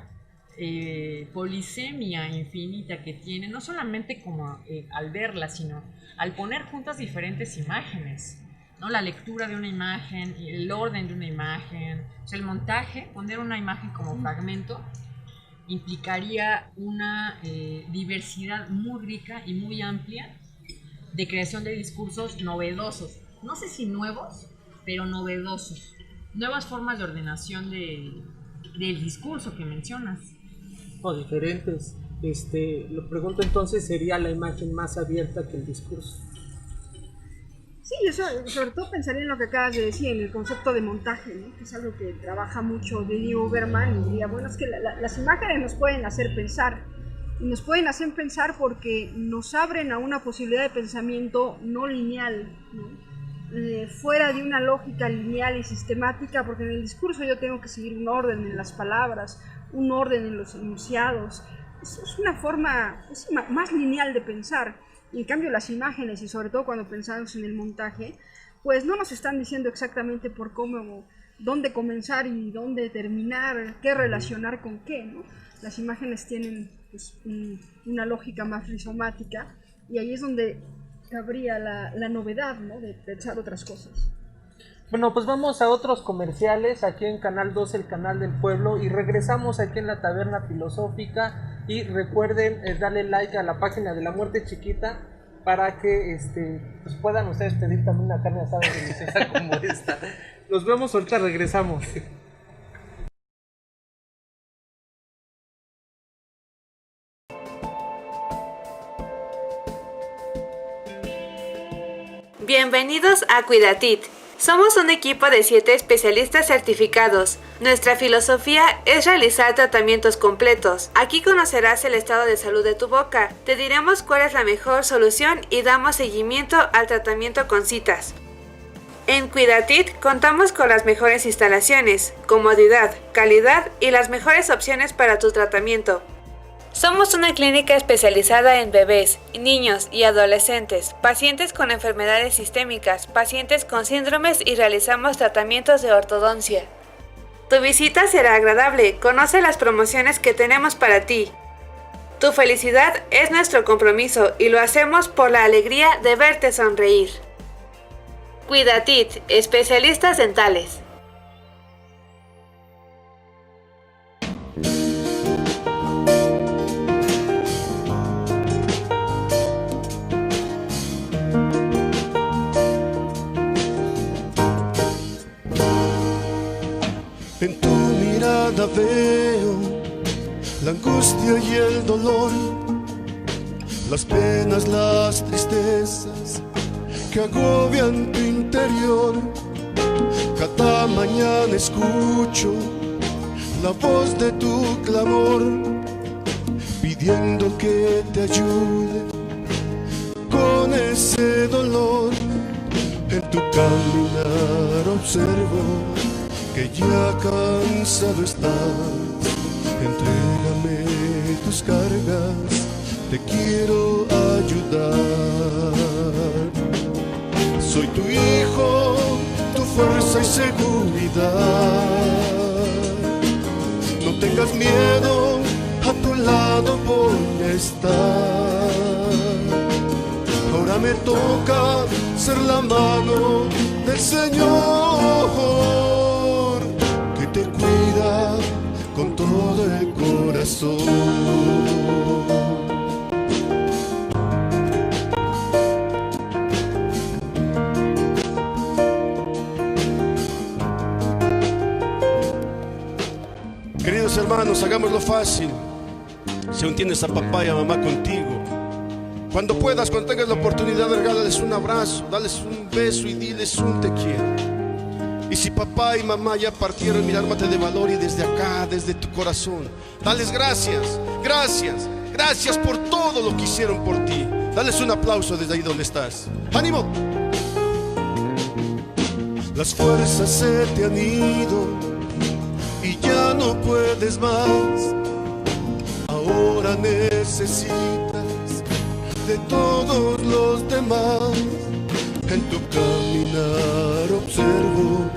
polisemia infinita que tiene, no solamente como al verla, sino al poner juntas diferentes imágenes, ¿no?, la lectura de una imagen, el orden de una imagen, o sea, el montaje, poner una imagen como fragmento, implicaría una diversidad muy rica y muy amplia de creación de discursos novedosos. No sé si nuevos, pero novedosos. Nuevas formas de ordenación del discurso que mencionas. O diferentes. Lo pregunto entonces, ¿sería la imagen más abierta que el discurso? Sí, yo sobre todo pensaría en lo que acabas de decir, en el concepto de montaje, ¿no?, que es algo que trabaja mucho Lili Uberman, y diría, bueno, es que las imágenes nos pueden hacer pensar, y nos pueden hacer pensar porque nos abren a una posibilidad de pensamiento no lineal, ¿no?, fuera de una lógica lineal y sistemática, porque en el discurso yo tengo que seguir un orden en las palabras, un orden en los enunciados. Es una forma más lineal de pensar. Y en cambio las imágenes, y sobre todo cuando pensamos en el montaje, pues no nos están diciendo exactamente por cómo, dónde comenzar y dónde terminar, qué relacionar con qué, ¿no? Las imágenes tienen pues, una lógica más rizomática y ahí es donde cabría la novedad, ¿no? De pensar otras cosas. Bueno, pues vamos a otros comerciales aquí en Canal 2, el canal del pueblo, y regresamos aquí en la Taberna Filosófica. Y recuerden darle like a la página de La Muerte Chiquita para que pues puedan ustedes pedir también una carne asada deliciosa como esta. Nos vemos, ahorita regresamos. Bienvenidos a Cuidatit. Somos un equipo de 7 especialistas certificados. Nuestra filosofía es realizar tratamientos completos. Aquí conocerás el estado de salud de tu boca. Te diremos cuál es la mejor solución y damos seguimiento al tratamiento con citas. En Cuidatit contamos con las mejores instalaciones, comodidad, calidad y las mejores opciones para tu tratamiento. Somos una clínica especializada en bebés, niños y adolescentes, pacientes con enfermedades sistémicas, pacientes con síndromes y realizamos tratamientos de ortodoncia. Tu visita será agradable, conoce las promociones que tenemos para ti. Tu felicidad es nuestro compromiso y lo hacemos por la alegría de verte sonreír. Cuidatit, especialistas dentales. En tu mirada veo la angustia y el dolor, las penas, las tristezas que agobian tu interior. Cada mañana escucho la voz de tu clamor, pidiendo que te ayude con ese dolor. En tu caminar observo que ya cansado estás. Entrégame tus cargas, te quiero ayudar. Soy tu hijo, tu fuerza y seguridad. No tengas miedo, a tu lado voy a estar. Ahora me toca ser la mano del Señor, que te cuida con todo el corazón. Queridos hermanos, hagámoslo fácil. Si aún tienes a papá y a mamá contigo, cuando puedas, cuando tengas la oportunidad, regálales un abrazo, dales un beso y diles un te quiero. Y si papá y mamá ya partieron, mira, ármate de valor y desde acá, desde tu corazón, dales gracias, gracias, gracias por todo lo que hicieron por ti. Dales un aplauso desde ahí donde estás. ¡Ánimo! Las fuerzas se te han ido y ya no puedes más. Ahora necesitas de todos los demás. En tu caminar observo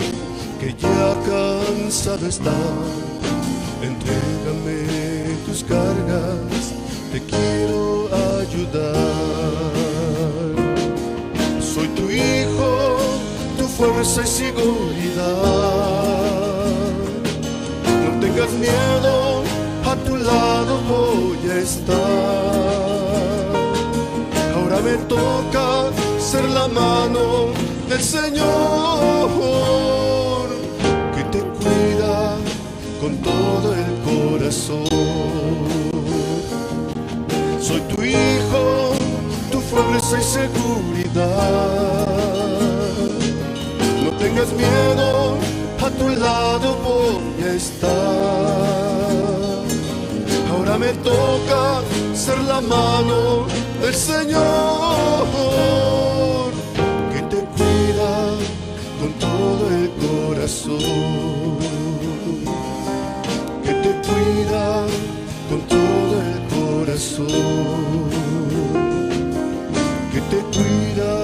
que ya cansado estás. Entrégame tus cargas, te quiero ayudar. Soy tu hijo, tu fuerza y seguridad. No tengas miedo, a tu lado voy a estar. Ahora me toca ser la mano del Señor, que te cuida con todo el corazón. Soy tu hijo, tu fuerza y seguridad. No tengas miedo, a tu lado voy a estar. Ahora me toca ser la mano del Señor, que te cuida con todo el corazón, que te cuida con todo el corazón, que te cuida.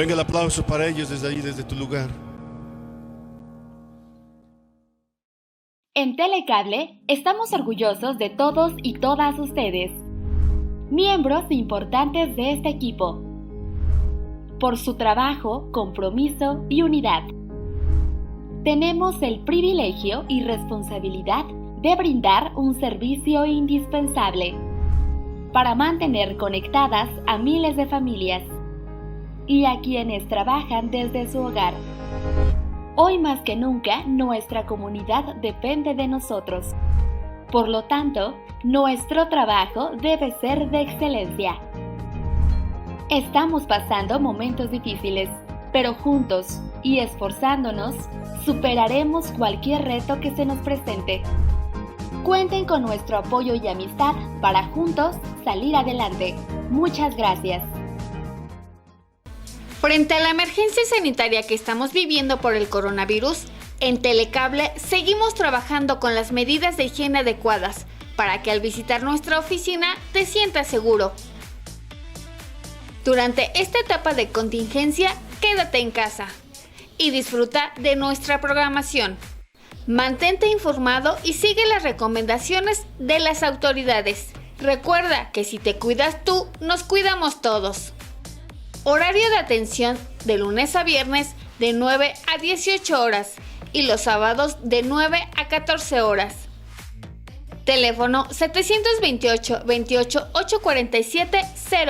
Venga el aplauso para ellos desde ahí, desde tu lugar. En Telecable estamos orgullosos de todos y todas ustedes, miembros importantes de este equipo, por su trabajo, compromiso y unidad. Tenemos el privilegio y responsabilidad de brindar un servicio indispensable para mantener conectadas a miles de familias y a quienes trabajan desde su hogar. Hoy más que nunca, nuestra comunidad depende de nosotros. Por lo tanto, nuestro trabajo debe ser de excelencia. Estamos pasando momentos difíciles, pero juntos y esforzándonos, superaremos cualquier reto que se nos presente. Cuenten con nuestro apoyo y amistad para juntos salir adelante. Muchas gracias. Frente a la emergencia sanitaria que estamos viviendo por el coronavirus, en Telecable seguimos trabajando con las medidas de higiene adecuadas para que al visitar nuestra oficina te sientas seguro. Durante esta etapa de contingencia, quédate en casa y disfruta de nuestra programación. Mantente informado y sigue las recomendaciones de las autoridades. Recuerda que si te cuidas tú, nos cuidamos todos. Horario de atención de lunes a viernes de 9 a 18 horas y los sábados de 9 a 14 horas. Teléfono 728 28 847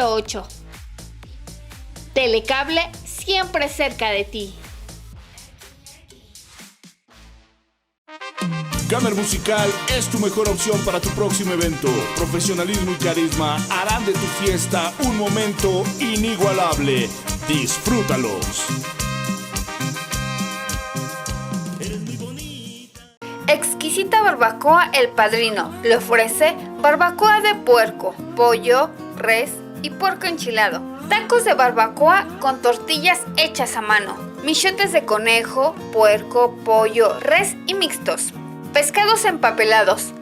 08. Telecable, siempre cerca de ti. Gamer Musical es tu mejor opción para tu próximo evento. Profesionalismo y carisma harán de tu fiesta un momento inigualable. Disfrútalos. Exquisita barbacoa El Padrino le ofrece barbacoa de puerco, pollo, res y puerco enchilado. Tacos de barbacoa con tortillas hechas a mano. Michotes de conejo, puerco, pollo, res y mixtos. Pescados empapelados,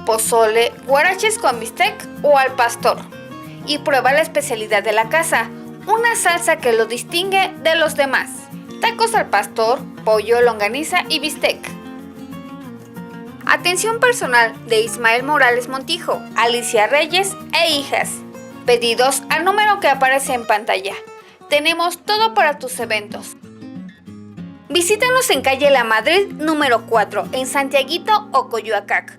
pozole, guaraches con bistec o al pastor. Y prueba la especialidad de la casa, una salsa que lo distingue de los demás. Tacos al pastor, pollo, longaniza y bistec. Atención personal de Ismael Morales Montijo, Alicia Reyes e hijas. Pedidos al número que aparece en pantalla. Tenemos todo para tus eventos. Visítanos en calle La Madrid número 4 en Santiaguito o Coyoacac.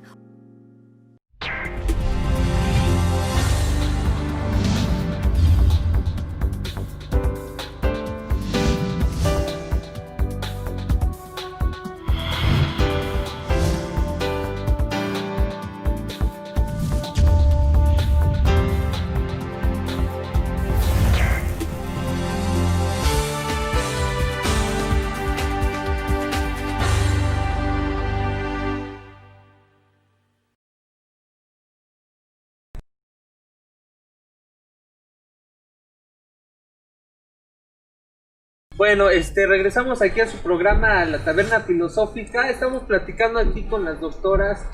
Bueno, regresamos aquí a su programa, La Taberna Filosófica. Estamos platicando aquí con las doctoras,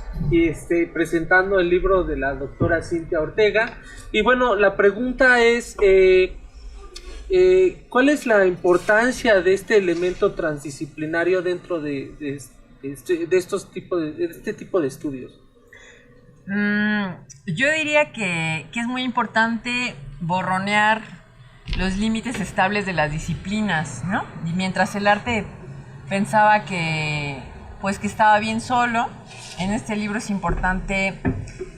presentando el libro de la doctora Cintia Ortega. Y bueno, la pregunta es, ¿cuál es la importancia de este elemento transdisciplinario dentro de este tipo de estudios? Yo diría que es muy importante borronear los límites estables de las disciplinas, ¿no? Y mientras el arte pensaba que estaba bien solo, en este libro es importante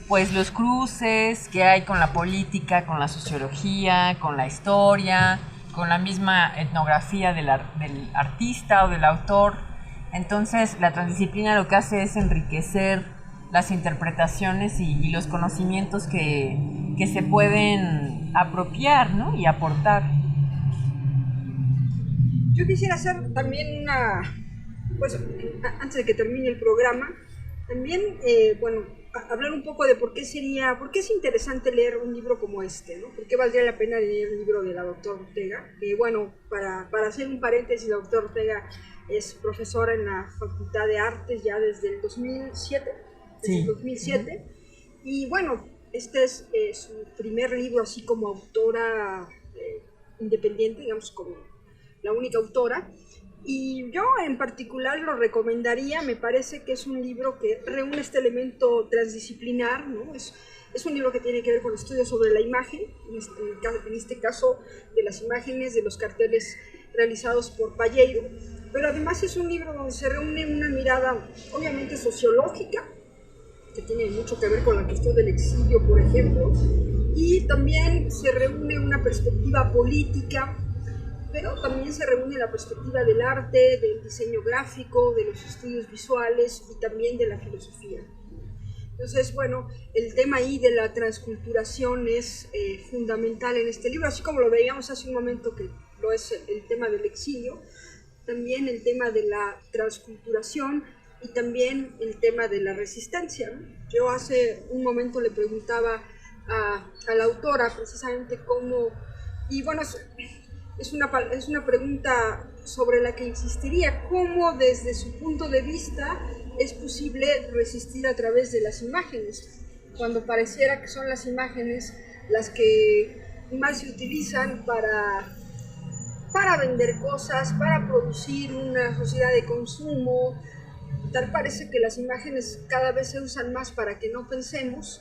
pues los cruces que hay con la política, con la sociología, con la historia, con la misma etnografía del artista o del autor. Entonces la transdisciplina lo que hace es enriquecer las interpretaciones y los conocimientos que se pueden apropiar, ¿no? Y aportar. Yo quisiera hacer también antes de que termine el programa, también, hablar un poco de por qué es interesante leer un libro como este, ¿no? ¿Por qué valdría la pena leer el libro de la doctora Ortega? Que para hacer un paréntesis, la doctora Ortega es profesora en la Facultad de Artes ya desde el 2007. Sí. 2007. Y bueno, este es su primer libro así como autora independiente, digamos, como la única autora. Y yo en particular lo recomendaría, me parece que es un libro que reúne este elemento transdisciplinar, ¿no? Es un libro que tiene que ver con estudios sobre la imagen, en este caso de las imágenes de los carteles realizados por Palleiro, pero además es un libro donde se reúne una mirada obviamente sociológica, que tiene mucho que ver con la cuestión del exilio, por ejemplo, y también se reúne una perspectiva política, pero también se reúne la perspectiva del arte, del diseño gráfico, de los estudios visuales y también de la filosofía. Entonces, bueno, el tema ahí de la transculturación es fundamental en este libro, así como lo veíamos hace un momento que lo es el tema del exilio, también el tema de la transculturación y también el tema de la resistencia, ¿no? Yo hace un momento le preguntaba a la autora precisamente cómo, y bueno, es una pregunta sobre la que insistiría, cómo desde su punto de vista es posible resistir a través de las imágenes, cuando pareciera que son las imágenes las que más se utilizan para vender cosas, para producir una sociedad de consumo. Tal parece que las imágenes cada vez se usan más para que no pensemos,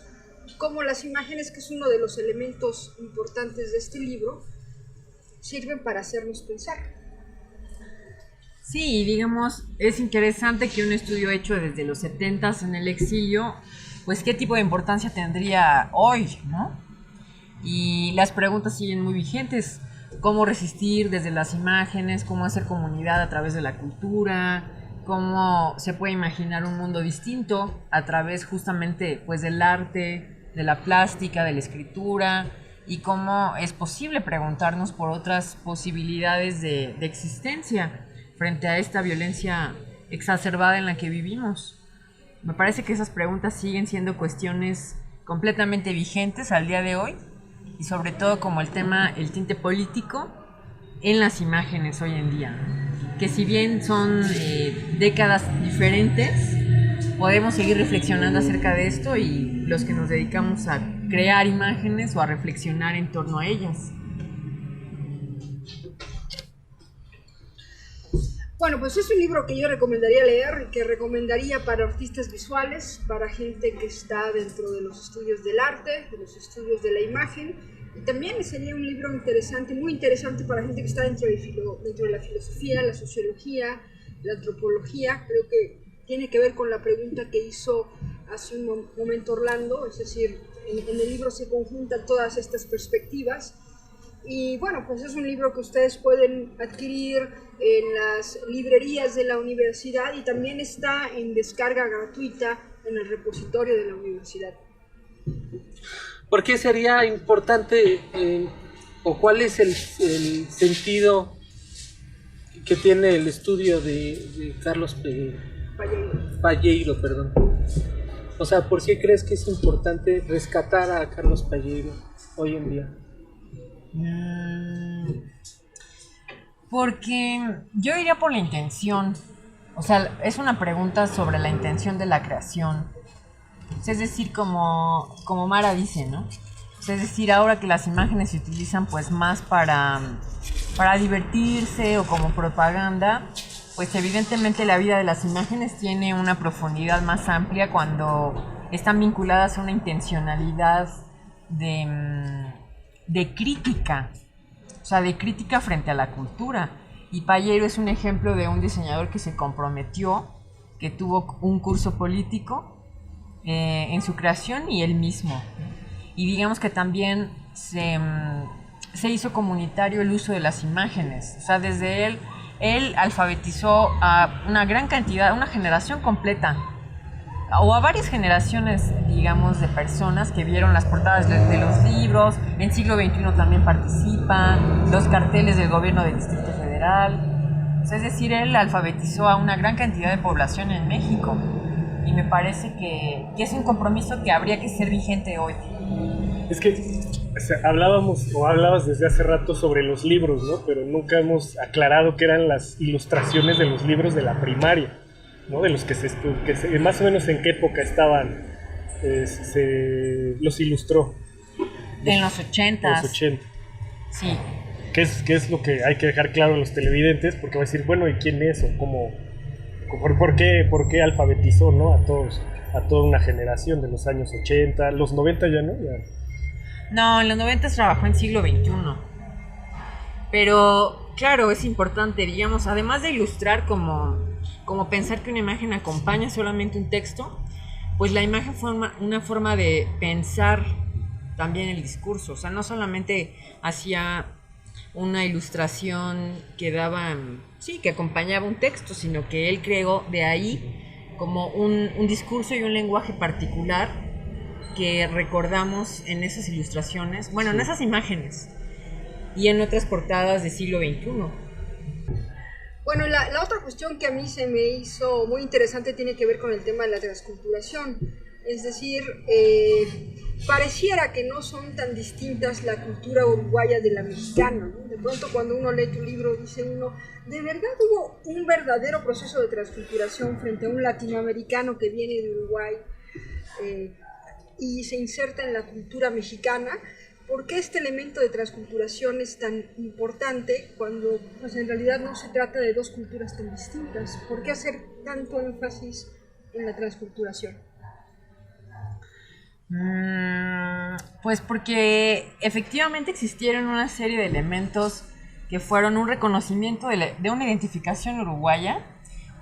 como las imágenes, que es uno de los elementos importantes de este libro, sirven para hacernos pensar. Sí, digamos, es interesante que un estudio hecho desde los 70s en el exilio, pues qué tipo de importancia tendría hoy, ¿no? Y las preguntas siguen muy vigentes. ¿Cómo resistir desde las imágenes? ¿Cómo hacer comunidad a través de la cultura? ¿Cómo se puede imaginar un mundo distinto a través justamente pues del arte, de la plástica, de la escritura? Y cómo es posible preguntarnos por otras posibilidades de existencia frente a esta violencia exacerbada en la que vivimos. Me parece que esas preguntas siguen siendo cuestiones completamente vigentes al día de hoy, y sobre todo como el tinte político en las imágenes hoy en día, que si bien son décadas diferentes, podemos seguir reflexionando acerca de esto, y los que nos dedicamos a crear imágenes o a reflexionar en torno a ellas. Bueno, pues es un libro que yo recomendaría leer, que recomendaría para artistas visuales, para gente que está dentro de los estudios del arte, de los estudios de la imagen, y también sería un libro interesante, muy interesante para gente que está dentro de la filosofía, la sociología, la antropología. Creo que tiene que ver con la pregunta que hizo hace un momento Orlando, es decir, en el libro se conjuntan todas estas perspectivas. Y bueno, pues es un libro que ustedes pueden adquirir en las librerías de la universidad, y también está en descarga gratuita en el repositorio de la universidad. ¿Por qué sería importante o cuál es el sentido que tiene el estudio de Carlos Palleiro, perdón? O sea, ¿por qué crees que es importante rescatar a Carlos Palleiro hoy en día? Porque yo iría por la intención. O sea, es una pregunta sobre la intención de la creación. Es decir, como Mara dice, ¿no? Es decir, ahora que las imágenes se utilizan pues más para divertirse o como propaganda, pues evidentemente la vida de las imágenes tiene una profundidad más amplia cuando están vinculadas a una intencionalidad de crítica, o sea, de crítica frente a la cultura. Y Palleiro es un ejemplo de un diseñador que se comprometió, que tuvo un curso político en su creación y él mismo. Y digamos que también se hizo comunitario el uso de las imágenes. O sea, desde él alfabetizó a una gran cantidad, una generación completa, o a varias generaciones, digamos, de personas que vieron las portadas de los libros. En siglo XXI también participan los carteles del gobierno del Distrito Federal. O sea, es decir, él alfabetizó a una gran cantidad de población en México. Y me parece que es un compromiso que habría que ser vigente hoy. Es que hablabas desde hace rato sobre los libros, ¿no? Pero nunca hemos aclarado qué eran las ilustraciones de los libros de la primaria, ¿no? De los que más o menos en qué época estaban, los ilustró. En los 80. En los 80. Sí. ¿qué es lo que hay que dejar claro a los televidentes? Porque va a decir, bueno, ¿y quién es? O cómo, ¿por qué alfabetizó, ¿no? A toda una generación de los años 80, los 90 ya, ¿no? Ya. No, en los 90 trabajó en siglo XXI. Pero, claro, es importante, digamos, además de ilustrar como pensar que una imagen acompaña solamente un texto, pues la imagen forma una forma de pensar también el discurso. O sea, no solamente hacía una ilustración que daba, sí, que acompañaba un texto, sino que él creó de ahí como un discurso y un lenguaje particular que recordamos en esas ilustraciones, bueno, en esas imágenes y en otras portadas del siglo XXI. Bueno, la otra cuestión que a mí se me hizo muy interesante tiene que ver con el tema de la transculturación. Es decir, pareciera que no son tan distintas la cultura uruguaya de la mexicana, ¿no? De pronto cuando uno lee tu libro dice uno, ¿de verdad hubo un verdadero proceso de transculturación frente a un latinoamericano que viene de Uruguay y se inserta en la cultura mexicana? ¿Por qué este elemento de transculturación es tan importante cuando pues, en realidad no se trata de dos culturas tan distintas? ¿Por qué hacer tanto énfasis en la transculturación? Pues porque efectivamente existieron una serie de elementos que fueron un reconocimiento de una identificación uruguaya,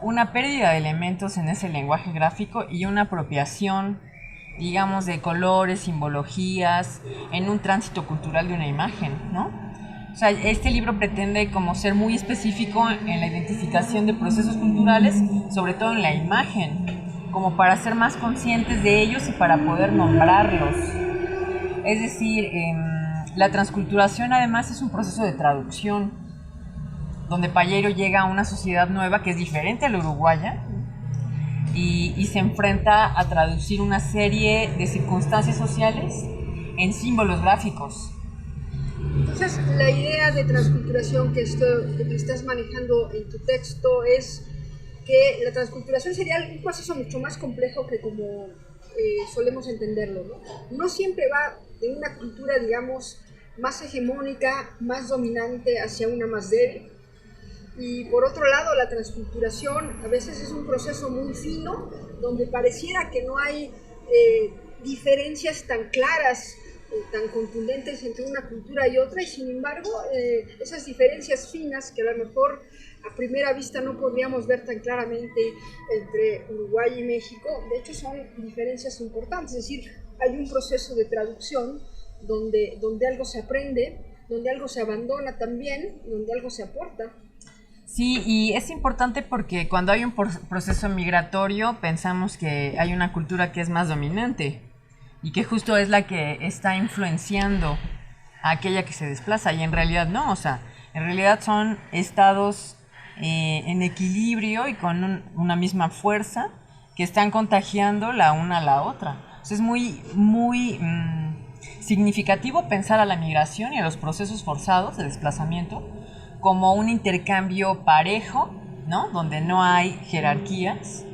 una pérdida de elementos en ese lenguaje gráfico y una apropiación, digamos, de colores, simbologías, en un tránsito cultural de una imagen, ¿no? O sea, este libro pretende como ser muy específico en la identificación de procesos culturales, sobre todo en la imagen, como para ser más conscientes de ellos y para poder nombrarlos. Es decir, la transculturación además es un proceso de traducción, donde Payero llega a una sociedad nueva que es diferente a la uruguaya, y se enfrenta a traducir una serie de circunstancias sociales en símbolos gráficos. Entonces, la idea de transculturación que estás manejando en tu texto es que la transculturación sería un proceso mucho más complejo que como solemos entenderlo, ¿no? No siempre va de una cultura, digamos, más hegemónica, más dominante hacia una más débil. Y por otro lado, la transculturación a veces es un proceso muy fino, donde pareciera que no hay diferencias tan claras, tan contundentes entre una cultura y otra, y sin embargo, esas diferencias finas que a lo mejor a primera vista no podríamos ver tan claramente entre Uruguay y México, de hecho son diferencias importantes, es decir, hay un proceso de traducción donde algo se aprende, donde algo se abandona también, donde algo se aporta. Sí, y es importante porque cuando hay un proceso migratorio pensamos que hay una cultura que es más dominante y que justo es la que está influenciando a aquella que se desplaza, y en realidad no, o sea, en realidad son estados en equilibrio y con una misma fuerza que están contagiando la una a la otra. O sea, es muy significativo pensar a la migración y a los procesos forzados de desplazamiento como un intercambio parejo, ¿no? Donde no hay jerarquías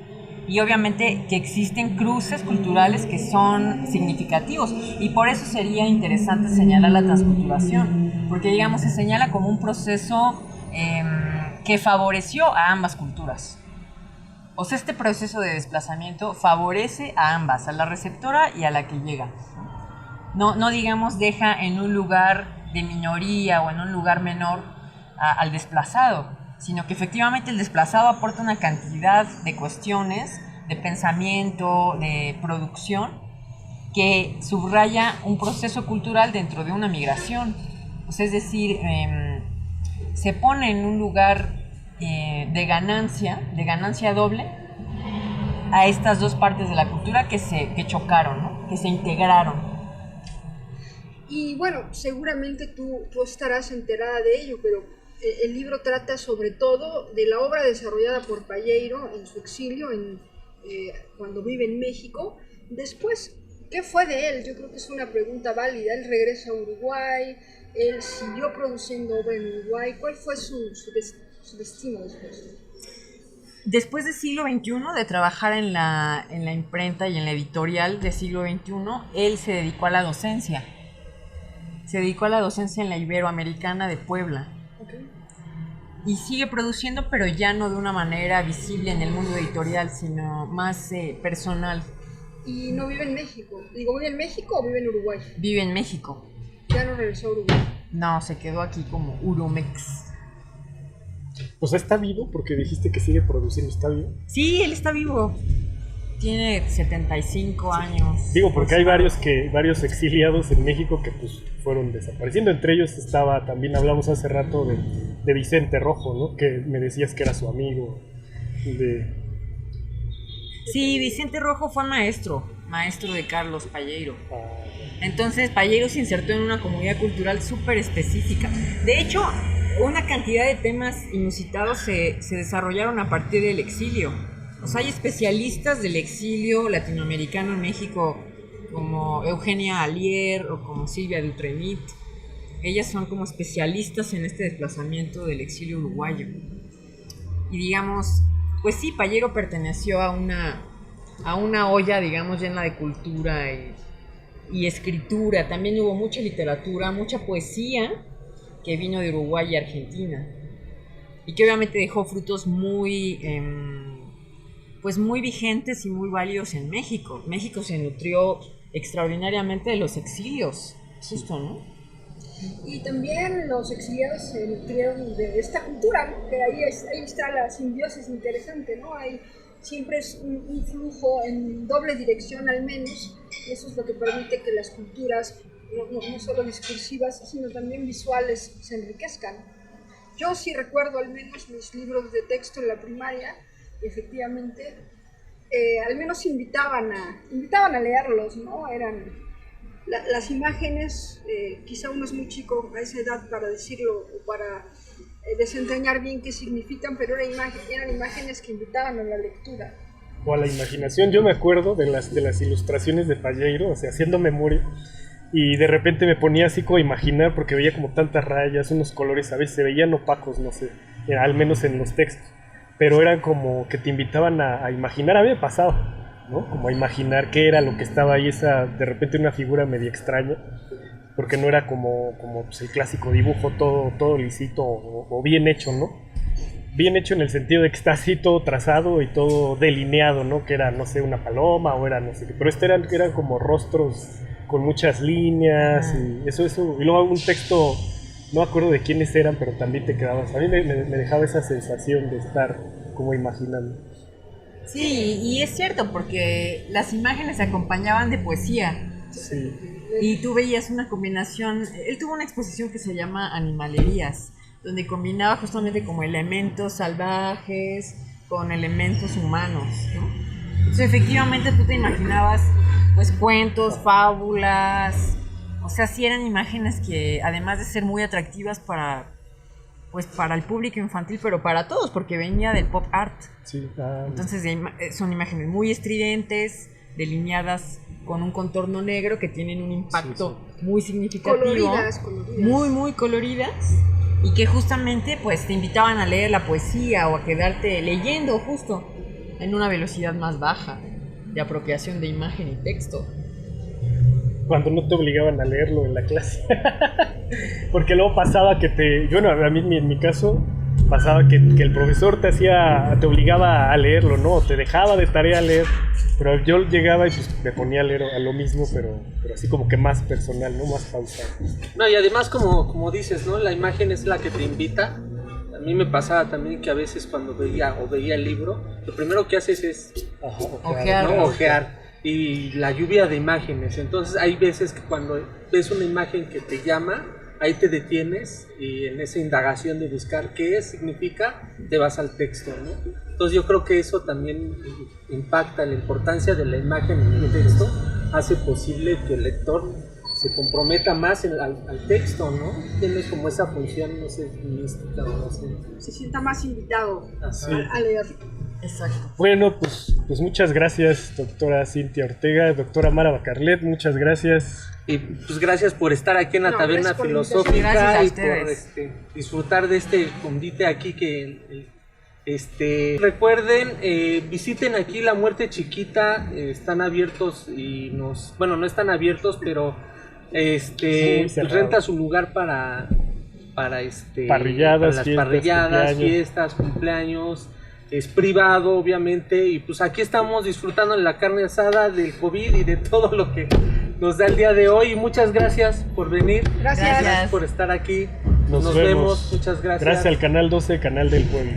y obviamente que existen cruces culturales que son significativos, y por eso sería interesante señalar la transculturación, porque digamos se señala como un proceso que favoreció a ambas culturas. O sea, este proceso de desplazamiento favorece a ambas, a la receptora y a la que llega. No digamos deja en un lugar de minoría o en un lugar menor al desplazado, sino que efectivamente el desplazado aporta una cantidad de cuestiones, de pensamiento, de producción, que subraya un proceso cultural dentro de una migración. O sea, es decir, se pone en un lugar de ganancia doble a estas dos partes de la cultura que chocaron, ¿no? Que se integraron. Y bueno, seguramente tú estarás enterada de ello, pero el libro trata sobre todo de la obra desarrollada por Payero en su exilio, cuando vive en México. Después, ¿qué fue de él? Yo creo que es una pregunta válida. Él regresa a Uruguay, él siguió produciendo obra en Uruguay. ¿Cuál fue su destino después? Después del siglo XXI, de trabajar en la imprenta y en la editorial del siglo XXI, él se dedicó a la docencia. se dedicó a la docencia en la Iberoamericana de Puebla. Y sigue produciendo, pero ya no de una manera visible en el mundo editorial, sino más personal. ¿Y no vive en México? Digo, ¿vive en México o vive en Uruguay? Vive en México. ¿Ya no regresó a Uruguay? No, se quedó aquí como Urumex. O sea, ¿está vivo? Porque dijiste que sigue produciendo, ¿está vivo? Sí, él está vivo. Tiene 75 años. Digo, porque hay varios exiliados en México que pues fueron desapareciendo. Entre ellos estaba, también hablamos hace rato de Vicente Rojo, ¿no? Que me decías que era su amigo. Sí, Vicente Rojo fue maestro de Carlos Payeyro. Entonces Payeyro se insertó en una comunidad cultural súper específica. De hecho, una cantidad de temas inusitados se desarrollaron a partir del exilio. O sea, hay especialistas del exilio latinoamericano en México como Eugenia Alier o como Silvia Dutremit. Ellas son como especialistas en este desplazamiento del exilio uruguayo. Y digamos, pues sí, Payeyro perteneció a una olla, digamos, llena de cultura y escritura. También hubo mucha literatura, mucha poesía que vino de Uruguay y Argentina. Y que obviamente dejó frutos muy vigentes y muy válidos en México. México se nutrió extraordinariamente de los exilios, justo, ¿no? Y también los exiliados se nutrieron de esta cultura, ¿no? Que ahí está la simbiosis interesante, ¿no? Siempre es un flujo en doble dirección al menos, y eso es lo que permite que las culturas, no solo discursivas, sino también visuales, se enriquezcan. Yo sí recuerdo al menos mis libros de texto en la primaria, efectivamente, al menos invitaban a leerlos, ¿no? Eran las imágenes, quizá uno es muy chico a esa edad para decirlo o para desentrañar bien qué significan, pero eran imágenes que invitaban a la lectura. O a la imaginación. Yo me acuerdo de las ilustraciones de Payeyro, o sea, haciendo memoria, y de repente me ponía así como a imaginar, porque veía como tantas rayas, unos colores, a veces se veían opacos, no sé, al menos en los textos, pero eran como que te invitaban a imaginar. A mí me pasaba, ¿no? Como a imaginar qué era lo que estaba ahí, de repente una figura medio extraña, porque no era como pues, el clásico dibujo todo lisito o bien hecho, ¿no? Bien hecho en el sentido de que está así todo trazado y todo delineado, ¿no? Que era, no sé, una paloma o era no sé qué, pero eran como rostros con muchas líneas y eso, y luego un texto, no me acuerdo de quiénes eran, pero también te quedabas, a mí me dejaba esa sensación de estar como imaginando. Sí, y es cierto, porque las imágenes se acompañaban de poesía. Sí. Y tú veías una combinación. Él tuvo una exposición que se llama Animalerías, donde combinaba justamente como elementos salvajes con elementos humanos, ¿no? Entonces efectivamente tú te imaginabas pues cuentos, fábulas, o sea, sí eran imágenes que además de ser muy atractivas para el público infantil, pero para todos, porque venía del pop art. Sí, entonces son imágenes muy estridentes, delineadas con un contorno negro que tienen un impacto muy significativo, coloridas. muy coloridas, y que justamente pues te invitaban a leer la poesía o a quedarte leyendo justo en una velocidad más baja de apropiación de imagen y texto. Cuando no te obligaban a leerlo en la clase. Porque luego pasaba que a mí en mi caso pasaba que el profesor te obligaba a leerlo, ¿no? O te dejaba de tarea leer, pero yo llegaba y pues me ponía a leer a lo mismo, pero así como que más personal, ¿no? Más pausado. No, y además como dices, ¿no? La imagen es la que te invita. A mí me pasaba también que a veces cuando veía el libro, lo primero que haces es ojear. Y la lluvia de imágenes. Entonces hay veces que cuando ves una imagen que te llama, ahí te detienes y en esa indagación de buscar qué significa, te vas al texto, ¿no? Entonces yo creo que eso también impacta, la importancia de la imagen en el texto hace posible que el lector se comprometa más al texto, ¿no? Tiene como esa función, no sé, mística o no sé. Se sienta más invitado a leer. Exacto. Bueno, pues muchas gracias, doctora Cintia Ortega, doctora Mara Bacarlet, muchas gracias. Y pues gracias por estar aquí en la Taberna Filosófica y por disfrutar de este convite aquí recuerden, visiten aquí La Muerte Chiquita, están abiertos no están abiertos, pero Muy cerrado. renta su lugar para Parrilladas, para las fiestas, parrilladas, cumpleaños. fiestas, cumpleaños, es privado obviamente, y pues aquí estamos disfrutando de la carne asada, del COVID y de todo lo que nos da el día de hoy. Muchas gracias por venir, Gracias. por estar aquí, Nos nos vemos, muchas gracias. Gracias al Canal 12, Canal del Pueblo.